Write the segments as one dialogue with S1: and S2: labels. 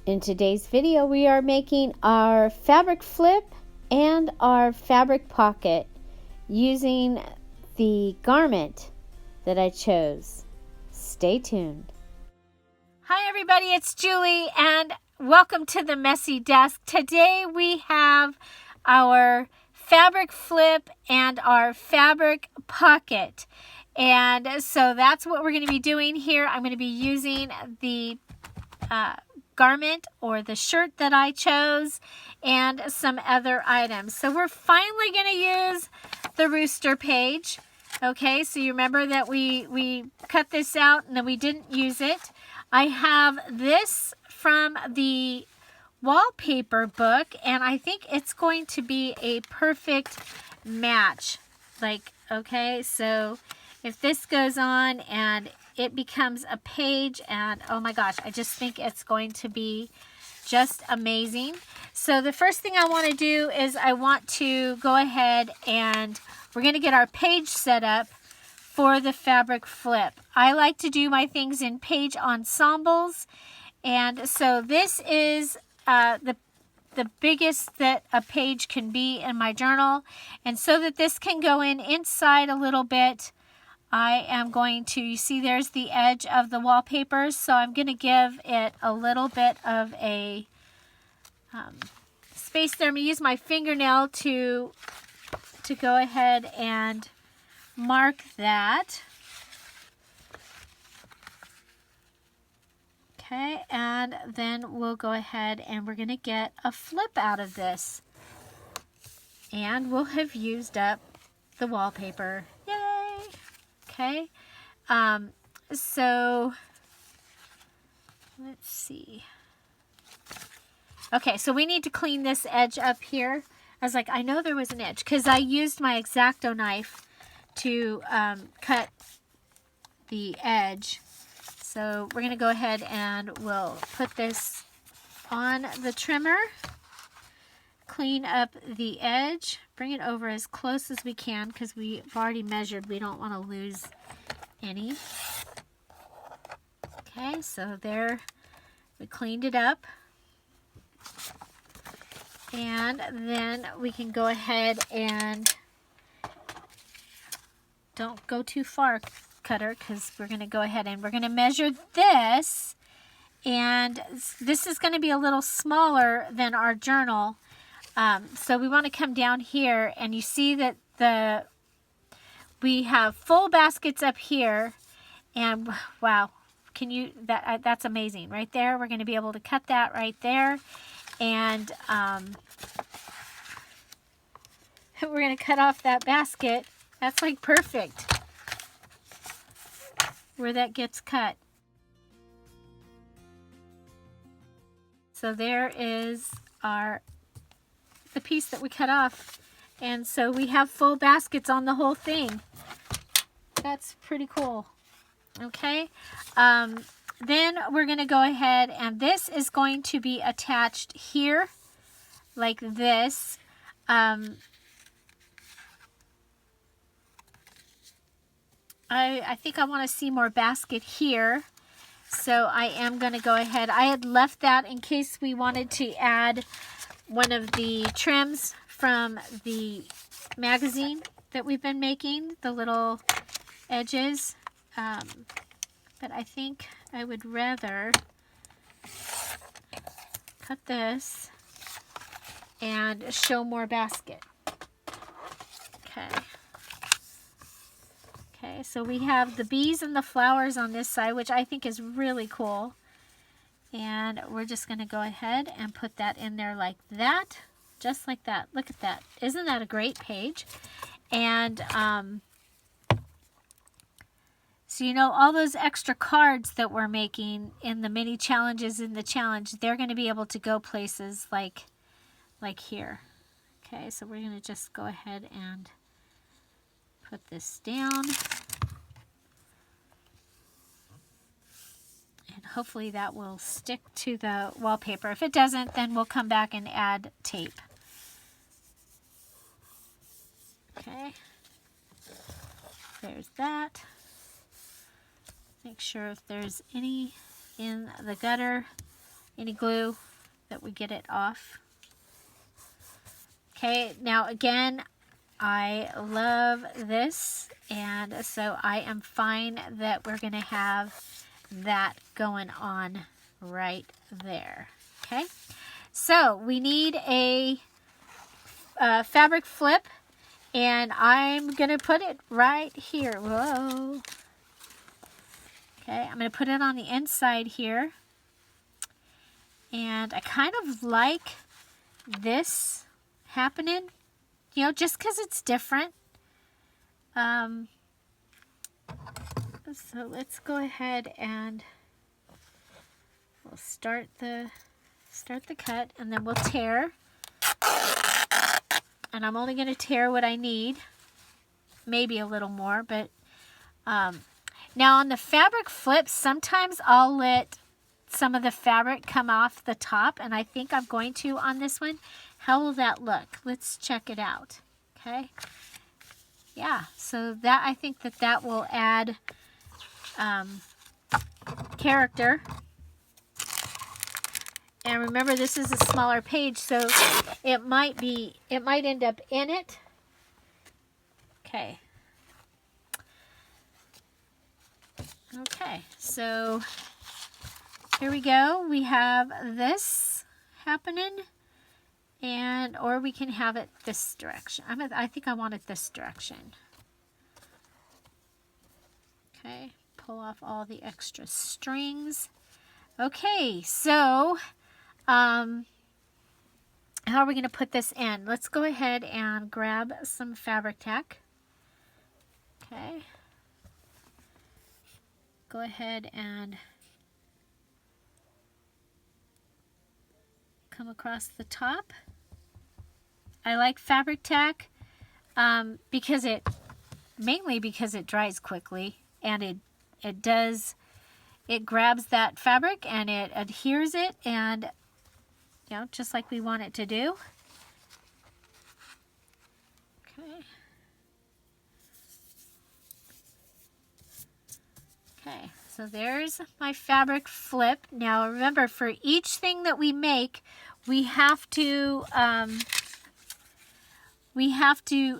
S1: In today's video, we are making our fabric flip and our fabric pocket using the garment that I chose. Stay tuned.
S2: Hi everybody, it's Julie and welcome to the Messy Desk. Today we have our fabric flip and our fabric pocket. And so that's what we're going to be doing here. I'm going to be using the garment or the shirt that I chose and some other items. So we're finally going to use the rooster page. Okay, so you remember that we cut this out and then we didn't use it. I have this from the wallpaper book and I think it's going to be a perfect match. Okay, so if this goes on and it becomes a page, and oh my gosh, I just think it's going to be just amazing. So the first thing I want to do is I want to go ahead and we're going to get our page set up for the fabric flip. I like to do my things in page ensembles, and so this is the biggest that a page can be in my journal, and so that this can go inside a little bit, I am going to, you see there's the edge of the wallpaper, so I'm going to give it a little bit of a space there. I'm going to use my fingernail to go ahead and mark that. Okay, and then we'll go ahead and we're going to get a flip out of this. And we'll have used up the wallpaper. Yay! Okay, so let's see. Okay, so we need to clean this edge up here. I was like, I know there was an edge because I used my X-Acto knife to cut the edge. So we're going to go ahead and we'll put this on the trimmer, clean up the edge, bring it over as close as we can because we've already measured. We don't want to lose any. Okay, so there we cleaned it up. And then we can go ahead and don't go too far, cutter, because we're going to go ahead and we're going to measure this. And this is going to be a little smaller than our journal. So we want to come down here and you see that we have full baskets up here, and wow, that's amazing right there. We're going to be able to cut that right there, and we're going to cut off that basket. That's like perfect where that gets cut. So there is the piece that we cut off, and so we have full baskets on the whole thing. That's pretty cool. Okay, then we're going to go ahead and this is going to be attached here like this. I think I want to see more basket here, so I am going to go ahead. I had left that in case we wanted to add one of the trims from the magazine that we've been making, the little edges, but I think I would rather cut this and show more basket. Okay, so we have the bees and the flowers on this side, which I think is really cool. And we're just going to go ahead and put that in there like that. Just like that. Look at that. Isn't that a great page? And so you know, all those extra cards that we're making in the mini challenges in the challenge, they're going to be able to go places like here. Okay, so we're going to just go ahead and put this down. And hopefully that will stick to the wallpaper. If it doesn't, then we'll come back and add tape. Okay, there's that. Make sure if there's any in the gutter any glue that would get it off. Okay, now again, I love this, and so I am fine that we're going to have that going on right there. Okay, so we need a fabric flip, and I'm going to put it right here. Whoa. Okay, I'm going to put it on the inside here, and I kind of like this happening, you know, just because it's different. So let's go ahead and we'll start the cut, and then we'll tear. And I'm only going to tear what I need, maybe a little more, but now on the fabric flip, sometimes I'll let some of the fabric come off the top, and I think I'm going to on this one. How will that look? Let's check it out. Okay. Yeah, so that, I think that will add character. And remember, this is a smaller page, so it might end up in it. Okay. Okay, so here we go. We have this happening, and or we can have it this direction. I think I want it this direction. Okay, pull off all the extra strings. Okay, so how are we going to put this in? Let's go ahead and grab some fabric tack. Okay. Go ahead and come across the top. I like fabric tack because mainly because it dries quickly, and it grabs that fabric and it adheres it, and you know, just like we want it to do. Okay. Okay, so there's my fabric flip. Now remember, for each thing that we make, we have to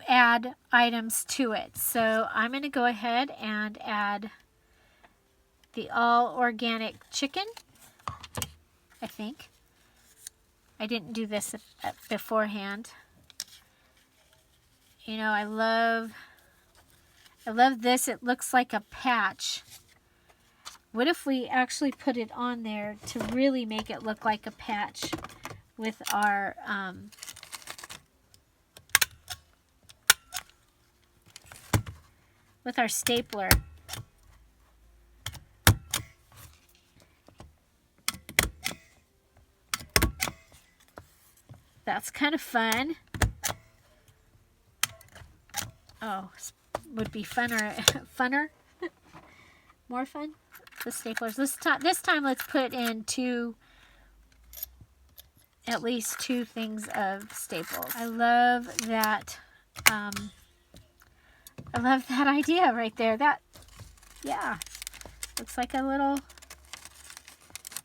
S2: add items to it. So I'm going to go ahead and add the all organic chicken. I think I didn't do this beforehand. You know, I love this. It looks like a patch. What if we actually put it on there to really make it look like a patch with our stapler? That's kind of fun. Oh, would be funner, more fun. The staplers. This time, let's put in at least two things of staples. I love that. I love that idea right there. Yeah, looks like a little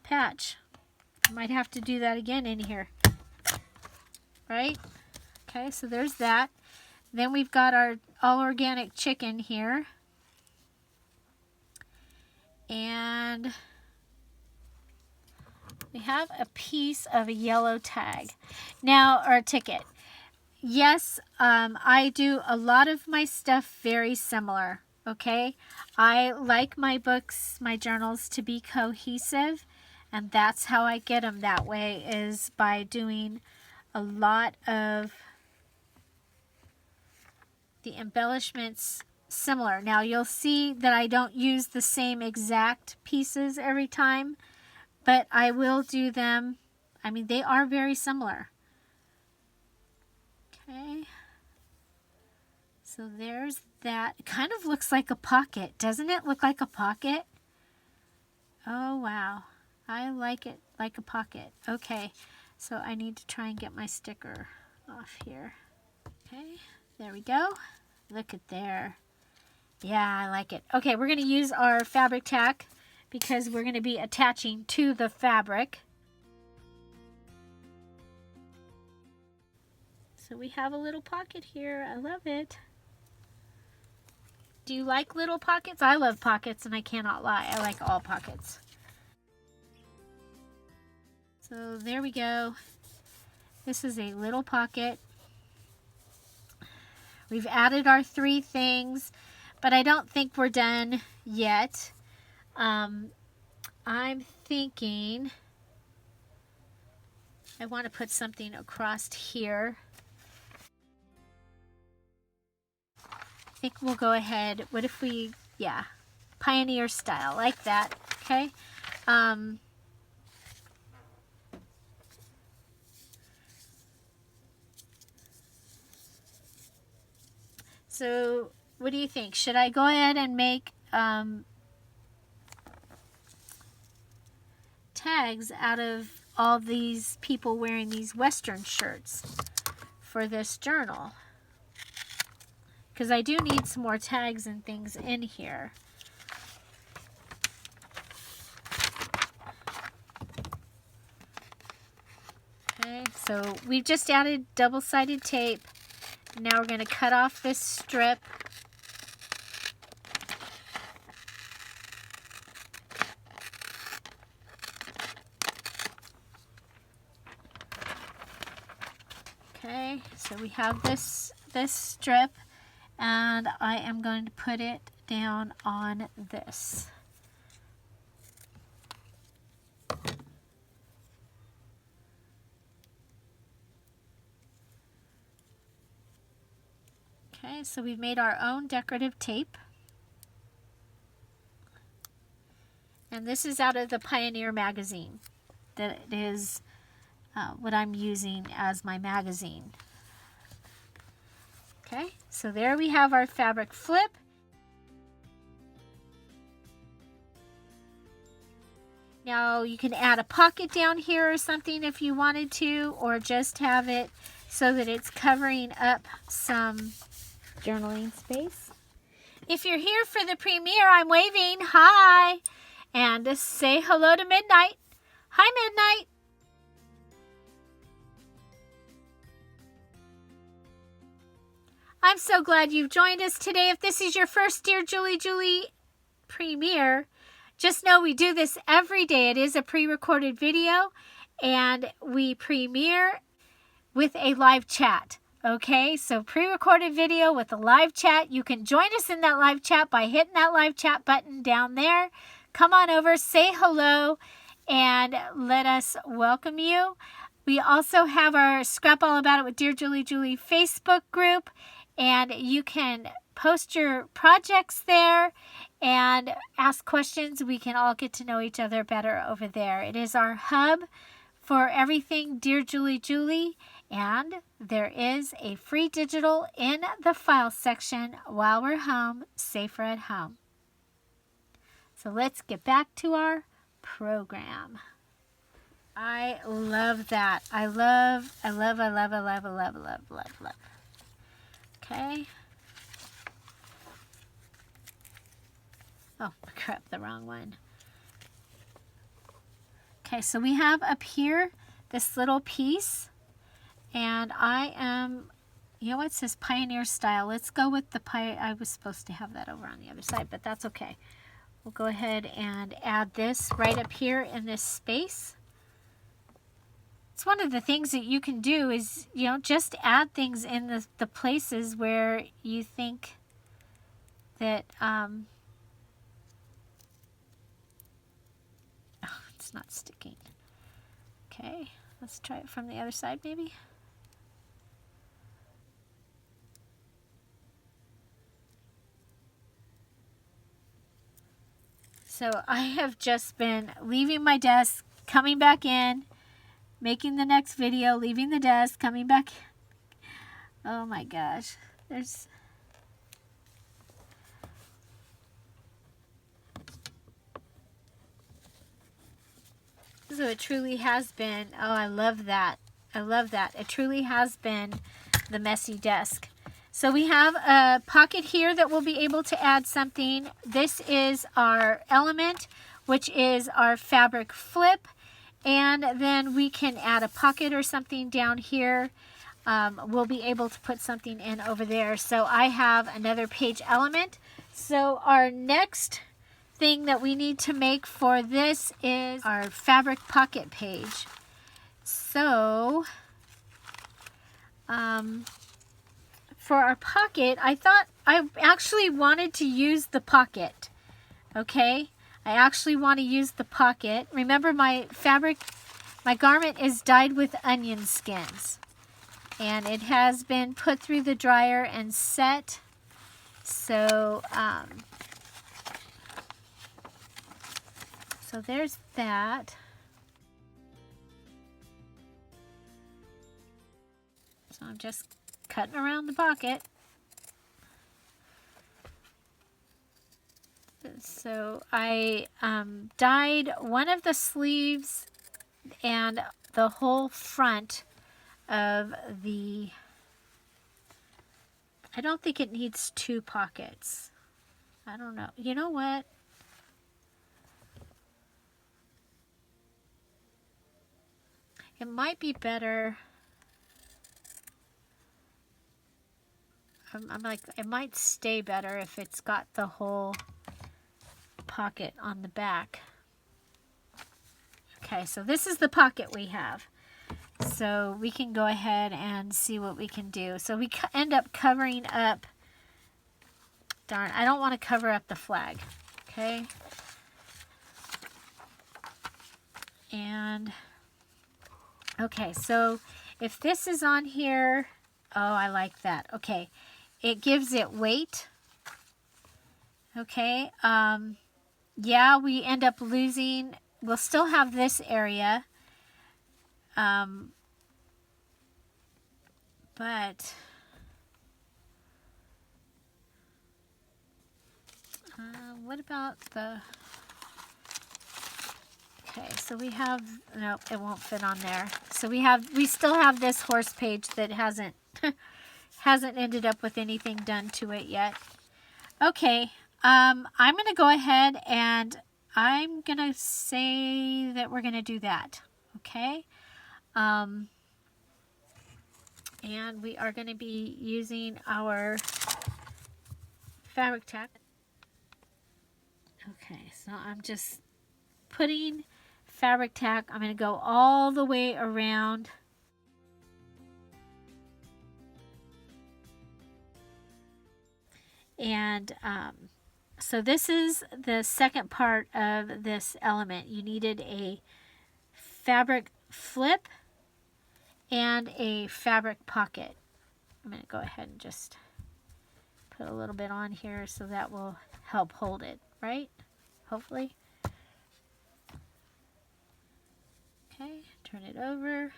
S2: patch. I might have to do that again in here. Right? Okay, so there's that. Then we've got our all organic chicken here. And we have a piece of a yellow tag. Now, or a ticket. Yes, I do a lot of my stuff very similar, okay? I like my books, my journals to be cohesive, and that's how I get them that way, is by doing a lot of the embellishments similar. Now you'll see that I don't use the same exact pieces every time, but I will do them. I mean, they are very similar. Okay. So there's that. It kind of looks like a pocket. Doesn't it look like a pocket? Oh, wow. I like it like a pocket. Okay. So I need to try and get my sticker off here. Okay. There we go. Look at there. Yeah, I like it. Okay, we're going to use our fabric tack because we're going to be attaching to the fabric. So we have a little pocket here. I love it. Do you like little pockets? I love pockets, and I cannot lie. I like all pockets. So there we go. This is a little pocket. We've added our 3 things, but I don't think we're done yet. I'm thinking I want to put something across here. I think we'll go ahead. What if we, yeah, pioneer style, like that, okay? So what do you think? Should I go ahead and make tags out of all these people wearing these Western shirts for this journal? Because I do need some more tags and things in here. Okay, so we've just added double-sided tape. Now we're going to cut off this strip. Okay, so we have this strip, and I am going to put it down on this. Okay, so we've made our own decorative tape. And this is out of the Pioneer magazine. That is what I'm using as my magazine. Okay, so there we have our fabric flip. Now you can add a pocket down here or something if you wanted to, or just have it so that it's covering up some
S1: Journaling space.
S2: If you're here for the premiere, I'm waving. Hi. And say hello to Midnight. Hi, Midnight. I'm so glad you've joined us today. If this is your first Dearjuliejulie premiere, just know we do this every day. It is a pre-recorded video, and we premiere with a live chat. Okay, so pre-recorded video with a live chat. You can join us in that live chat by hitting that live chat button down there. Come on over, say hello, and let us welcome you. We also have our Scrap All About It with Dearjuliejulie Facebook group, and you can post your projects there and ask questions. We can all get to know each other better over there. It is our hub for everything Dearjuliejulie. And there is a free digital in the file section while we're home, safer at home. So let's get back to our program. I love that. I love. Okay. Oh, crap, the wrong one. Okay, so we have up here this little piece. And I am, you know what, it says Pioneer Style. Let's go with the I was supposed to have that over on the other side, but that's okay. We'll go ahead and add this right up here in this space. It's one of the things that you can do is, you know, just add things in the places where you think that, oh, it's not sticking. Okay, let's try it from the other side maybe. So I have just been leaving my desk, coming back in, making the next video, leaving the desk, coming back. Oh my gosh. So it truly has been, oh, I love that. I love that. It truly has been the messy desk. So we have a pocket here that we'll be able to add something. This is our element, which is our fabric flip. And then we can add a pocket or something down here. we'll be able to put something in over there. So I have another page element. So our next thing that we need to make for this is our fabric pocket page. So for our pocket, I thought I actually wanted to use the pocket. Okay, I actually want to use the pocket. Remember, my garment is dyed with onion skins, and it has been put through the dryer and set. So so there's that. So I'm just cutting around the pocket. So I dyed one of the sleeves and the whole front of the... I don't think it needs two pockets. I don't know. You know what? It might be better... I'm like, it might stay better if it's got the whole pocket on the back. Okay, so this is the pocket we have. So we can go ahead and see what we can do. So we end up covering up, darn, I don't want to cover up the flag. Okay. And, okay, so if this is on here, oh, I like that. Okay, it gives it weight. Okay, yeah, we end up losing, we'll still have this area, but what about the, okay, so we have, no, it won't fit on there. So we still have this horse page that hasn't ended up with anything done to it yet. Okay, I'm going to go ahead and I'm going to say that we're going to do that. Okay. And we are going to be using our fabric tack. Okay, so I'm just putting fabric tack. I'm going to go all the way around. And so this is the second part of this element. You needed a fabric flip and a fabric pocket. I'm going to go ahead and just put a little bit on here so that will help hold it, right? Hopefully. Okay, turn it over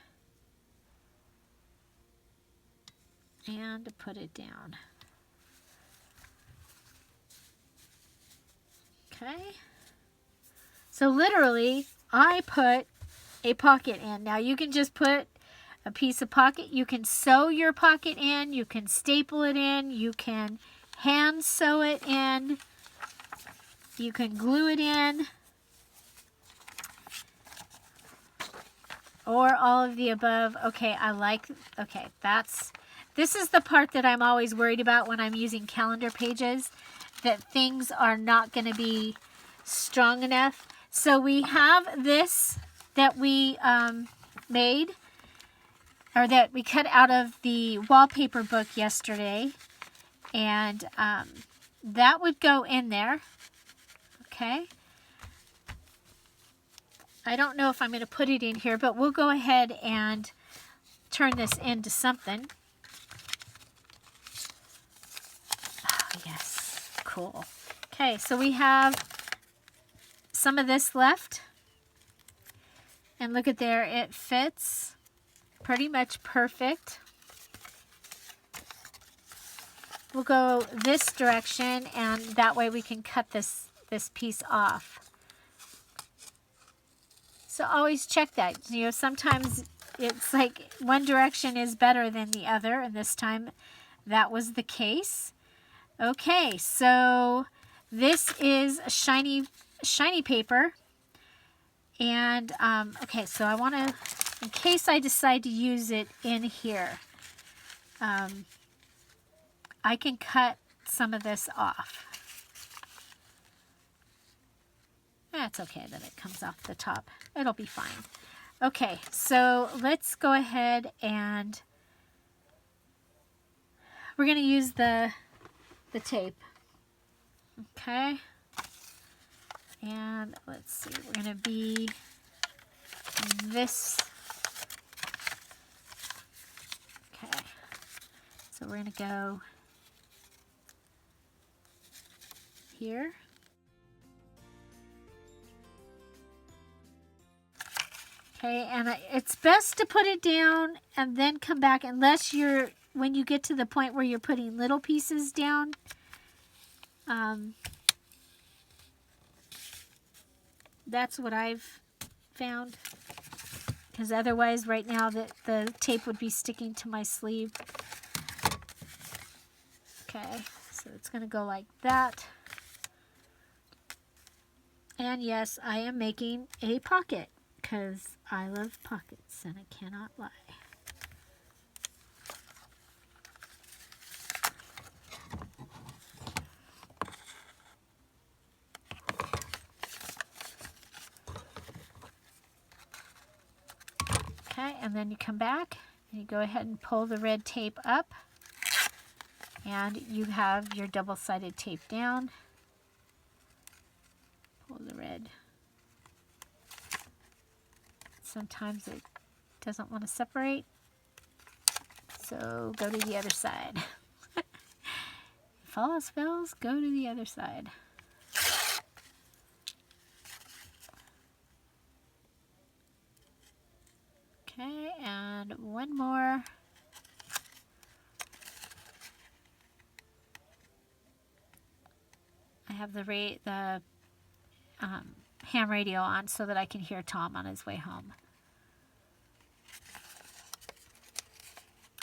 S2: and put it down. Okay, so literally I put a pocket in. Now you can just put a piece of pocket. You can sew your pocket in. You can staple it in. You can hand sew it in. You can glue it in. Or all of the above. Okay, okay, this is the part that I'm always worried about when I'm using calendar pages, that things are not going to be strong enough. So we have this that we made, or that we cut out of the wallpaper book yesterday, and that would go in there. Okay. I don't know if I'm going to put it in here, but we'll go ahead and turn this into something. Oh, yes. Cool. Okay, so we have some of this left. And look at there, it fits pretty much perfect. We'll go this direction, and that way we can cut this piece off. So always check that. You know, sometimes it's like one direction is better than the other, and this time that was the case. Okay, so this is a shiny paper. And, okay, so I want to, in case I decide to use it in here. I can cut some of this off. That's okay that it comes off the top. It'll be fine. Okay, so let's go ahead and we're going to use the tape. Okay. And let's see, we're going to be this. Okay. So we're going to go here. Okay, and it's best to put it down and then come back unless when you get to the point where you're putting little pieces down. That's what I've found. Because otherwise, right now, the tape would be sticking to my sleeve. Okay, so it's going to go like that. And yes, I am making a pocket because I love pockets and I cannot lie. Okay, and then you come back and you go ahead and pull the red tape up and you have your double-sided tape down. Pull the red. Sometimes it doesn't want to separate, so go to the other side. If all else fails, go to the other side. Okay, and one more. I have the ham radio on so that I can hear Tom on his way home.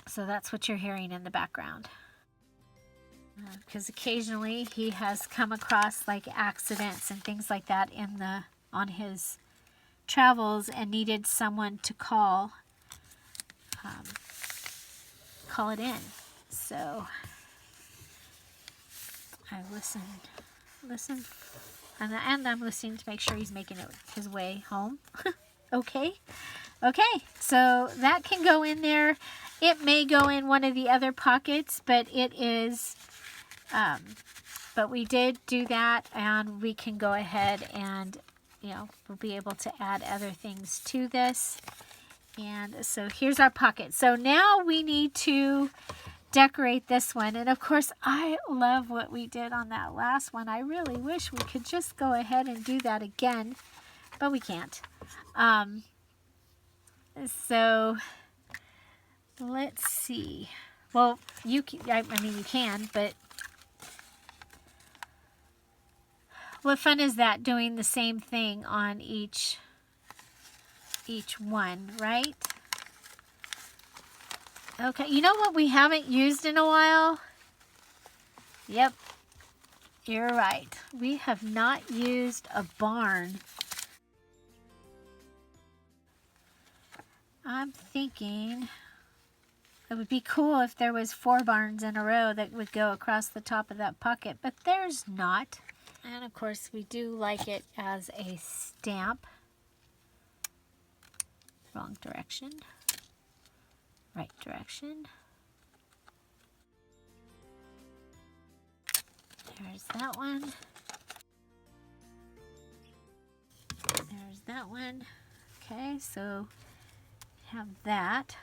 S2: So that's what you're hearing in the background. Because occasionally he has come across like accidents and things like that on his travels and needed someone to call it in. So I listen, and I'm listening to make sure he's making it his way home. Okay, so that can go in there. It may go in one of the other pockets, but it is, but we did do that, and we can go ahead and, we'll be able to add other things to this. And so here's our pocket. So now we need to decorate this one. And of course, I love what we did on that last one. I really wish we could just go ahead and do that again, but we can't. So let's see. Well, you can, but what fun is that, doing the same thing on each one, right? Okay, you know what we haven't used in a while? Yep, you're right. We have not used a barn. I'm thinking it would be cool if there was 4 barns in a row that would go across the top of that pocket, but there's not. And of course, we do like it as a stamp. Wrong direction. Right direction. There's that one. There's that one. Okay, so have that.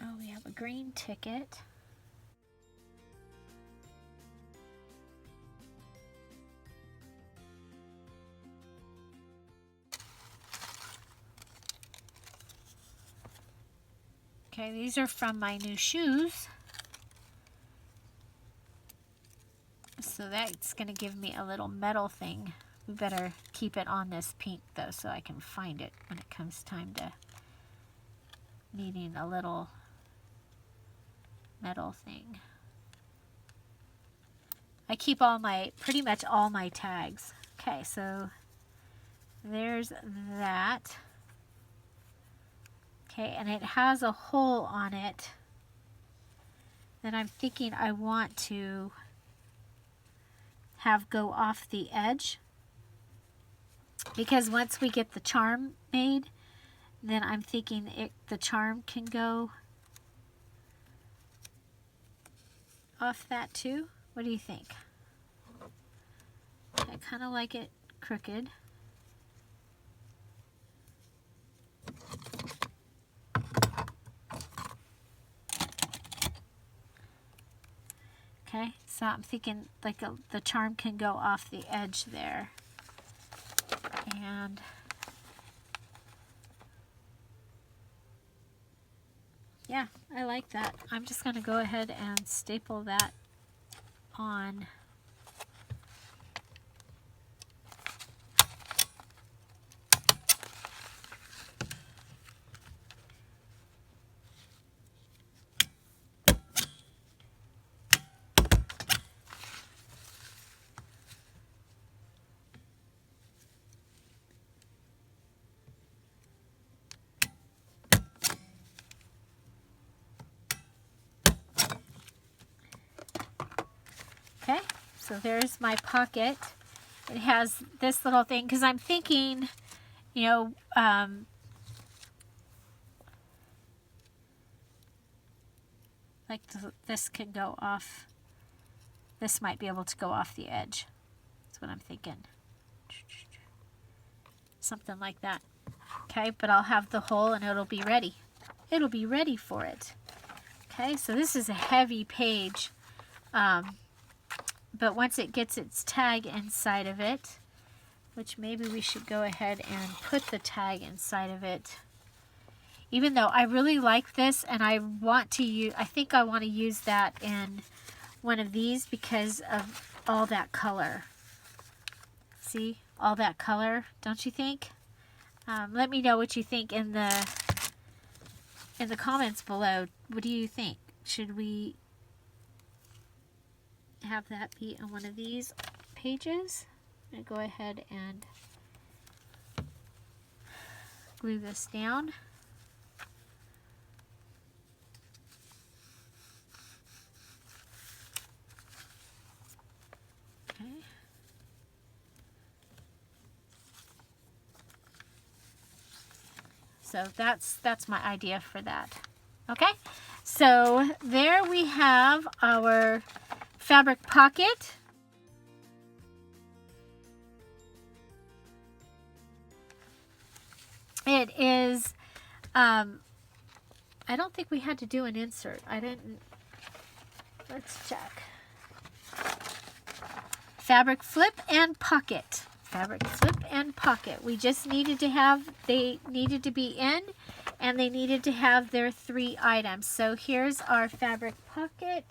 S2: Oh, we have a green ticket. Okay, these are from my new shoes. So that's going to give me a little metal thing. We better keep it on this pink though so I can find it when it comes time to needing a little metal thing. I keep pretty much all my tags. Okay, so there's that. Okay, and it has a hole on it that I'm thinking I want to have go off the edge, because once we get the charm made, then I'm thinking the charm can go off that too. What do you think? I kind of like it crooked. Okay, so I'm thinking like the charm can go off the edge there. And yeah, I like that. I'm just going to go ahead and staple that on. Okay, so there's my pocket. It has this little thing, because I'm thinking, you know, like this can go off. This might be able to go off the edge. That's what I'm thinking. Something like that. Okay, but I'll have the hole and it'll be ready. It'll be ready for it. Okay, so this is a heavy page. But once it gets its tag inside of it, which maybe we should go ahead and put the tag inside of it. Even though I really like this, and I want to use, I think I want to use that in one of these because of all that color. See, all that color, don't you think? Let me know what you think in the comments below. What do you think? Should we have that be on one of these pages? I'm going to go ahead and glue this down. Okay. So that's my idea for that. Okay, so there we have our fabric pocket. It is, I don't think we had to do an insert. I didn't, let's check. Fabric flip and pocket. Fabric flip and pocket. We just needed to have, they needed to be in, and they needed to have their 3 items. So here's our fabric pocket.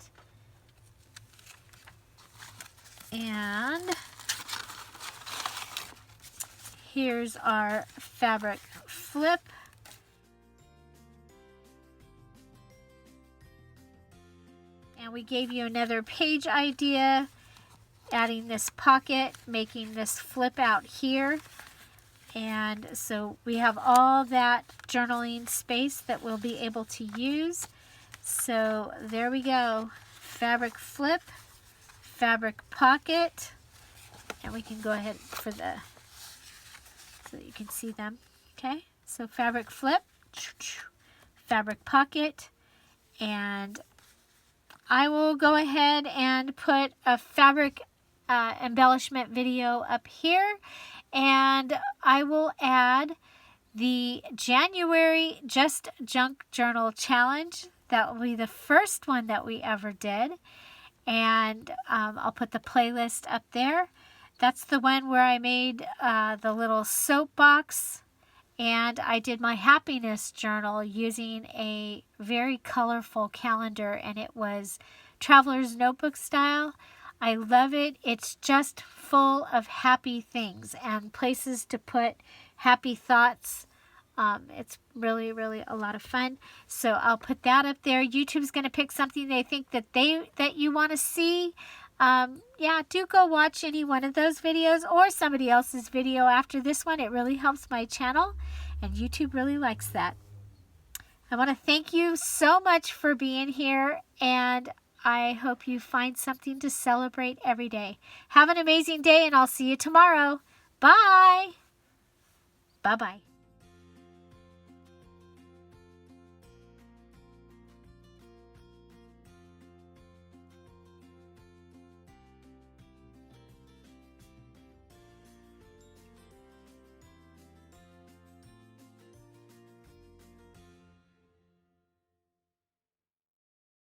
S2: And here's our fabric flip. And we gave you another page idea, adding this pocket, making this flip out here. And so we have all that journaling space that we'll be able to use. So there we go. Fabric flip, fabric pocket, and we can go ahead for the, so that you can see them. Okay, so fabric flip, fabric pocket, and I will go ahead and put a fabric embellishment video up here, and I will add the January Just Junk Journal Challenge. That will be the first one that we ever did, and I'll put the playlist up there. That's the one where I made the little soapbox, and I did my happiness journal using a very colorful calendar, and it was Traveler's Notebook style. I love it. It's just full of happy things and places to put happy thoughts. It's really, really a lot of fun. So I'll put that up there. YouTube's going to pick something they think that you want to see. Yeah, do go watch any one of those videos or somebody else's video after this one. It really helps my channel, and YouTube really likes that. I want to thank you so much for being here, and I hope you find something to celebrate every day. Have an amazing day, and I'll see you tomorrow. Bye. Bye-bye.